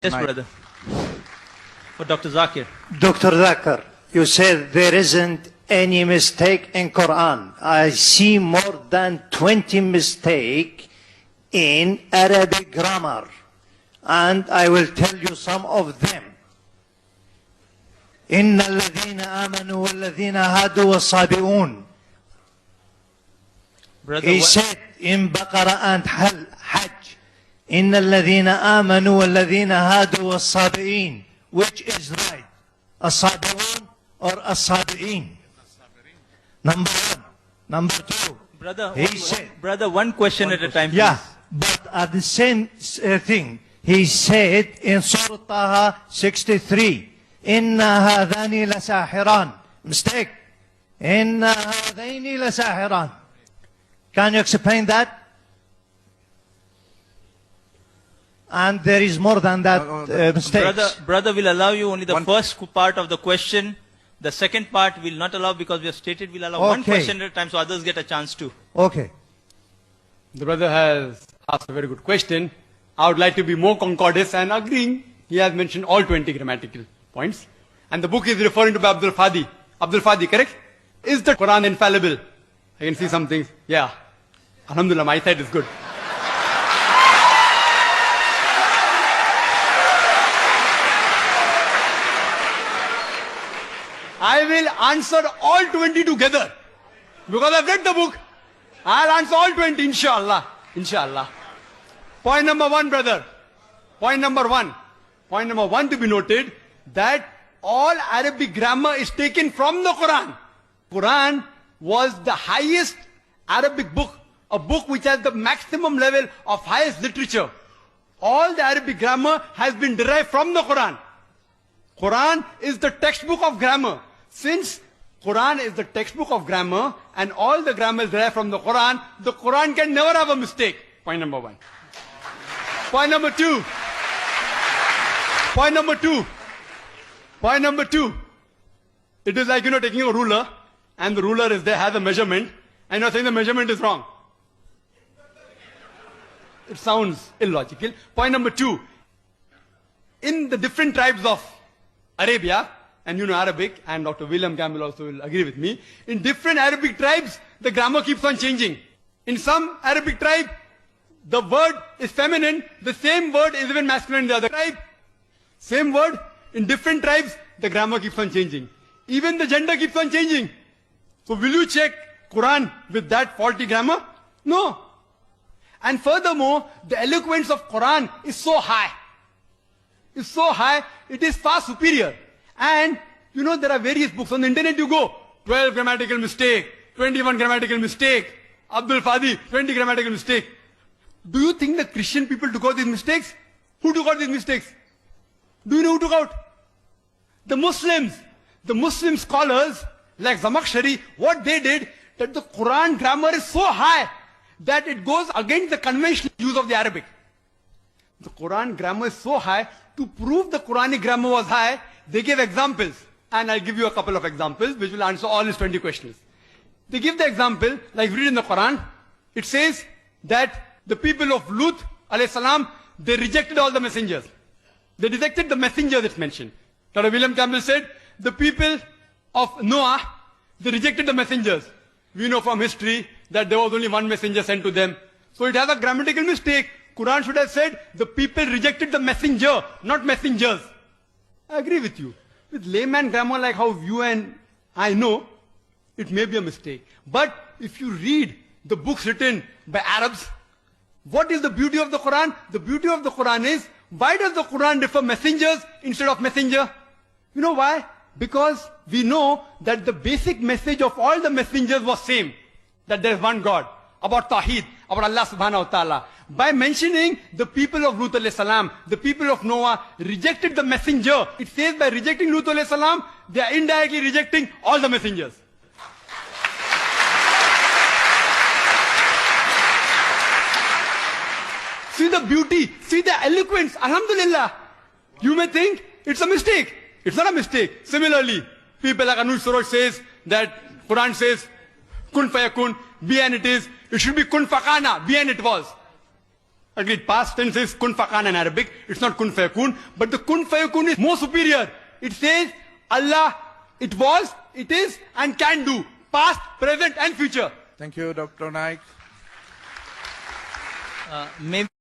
Yes, brother. For Dr. Zakir. Dr. Zakir, you said there isn't any mistake in Quran. I see more than 20 mistakes in Arabic grammar. And I will tell you some of them. إن الذين آمنوا والذين هادوا والصابئون. He said in Baqarah and Hajj, إن الذين آمنوا والذين هادوا والصابئين. Which is right? الصابئون or الصابئين? Number one. Number two. Brother, one question at a time, please. Yeah, but at the same thing, he said in Surah Taha 63, إن هذان لساحران. Mistake. إن هذين لساحران. Can you explain that? And there is more than that mistakes. Brother will allow you only the first part of the question. The second part will not allow because we have stated we'll allow one question at a time so others get a chance too. Okay. The brother has asked a very good question. I would like to be more concordant and agreeing. He has mentioned all 20 grammatical points. And the book is referring to Abdul Fadi. Abdul Fadi, correct? Is the Quran infallible? I can see some things. Yeah. Alhamdulillah, my side is good. I will answer all 20 together. Because I've read the book. I'll answer all 20, inshallah. Inshallah. Point number one, brother. Point number one. Point number one to be noted that all Arabic grammar is taken from the Quran. Quran was the highest Arabic book. A book which has the maximum level of highest literature. All the Arabic grammar has been derived from the Quran. Quran is the textbook of grammar. Since Quran is the textbook of grammar and all the grammar is derived from the Quran can never have a mistake. Point number one. Point number two. Point number two. Point number two. It is like, taking a ruler and the ruler is there, has a measurement and you're saying the measurement is wrong. It sounds illogical. Point number two. In the different tribes of Arabia, and Arabic, and Dr. William Campbell also will agree with me, in different Arabic tribes, the grammar keeps on changing. In some Arabic tribe, the word is feminine, the same word is even masculine in the other tribe. Same word, in different tribes, the grammar keeps on changing. Even the gender keeps on changing. So will you check Quran with that faulty grammar? No. And furthermore, the eloquence of Quran is so high. It's so high, it is far superior. And, there are various books. On the internet you go, 12 grammatical mistake, 21 grammatical mistake, Abdul Fadi, 20 grammatical mistake. Do you think the Christian people took out these mistakes? Who took out these mistakes? Do you know who took out? The Muslims. The Muslim scholars, like Zamakhshari, what they did, that the Quran grammar is so high, that it goes against the conventional use of the Arabic. The Quran grammar is so high, to prove the Quranic grammar was high, they gave examples. And I'll give you a couple of examples which will answer all his 20 questions. They give the example, like we read in the Quran, it says that the people of Lut, alayhi salam, they rejected all the messengers. They rejected the messengers it's mentioned. Dr. William Campbell said, the people of Noah, they rejected the messengers. We know from history that there was only one messenger sent to them. So it has a grammatical mistake. Quran should have said, the people rejected the messenger, not messengers. I agree with you. With layman grammar like how you and I know, it may be a mistake. But if you read the books written by Arabs, what is the beauty of the Quran? The beauty of the Quran is, why does the Quran refer messengers instead of messenger? You know why? Because we know that the basic message of all the messengers was same. That there is one God. About Tawheed, about Allah subhanahu wa ta'ala. By mentioning the people of Lut alayhi salam, the people of Noah rejected the messenger. It says by rejecting Lut alayhi salam, they are indirectly rejecting all the messengers. See the beauty, see the eloquence, alhamdulillah. You may think it's a mistake. It's not a mistake. Similarly, people like Anush Suraj says that Quran says, kun fayakun, be and it is. It should be kun fakana, be and it was. Agreed. Past tense is kun fakan in Arabic. It's not kun fayakun. But the kun fayakun is more superior. It says Allah, it was, it is, and can do. Past, present, and future. Thank you, Dr. Naik. Maybe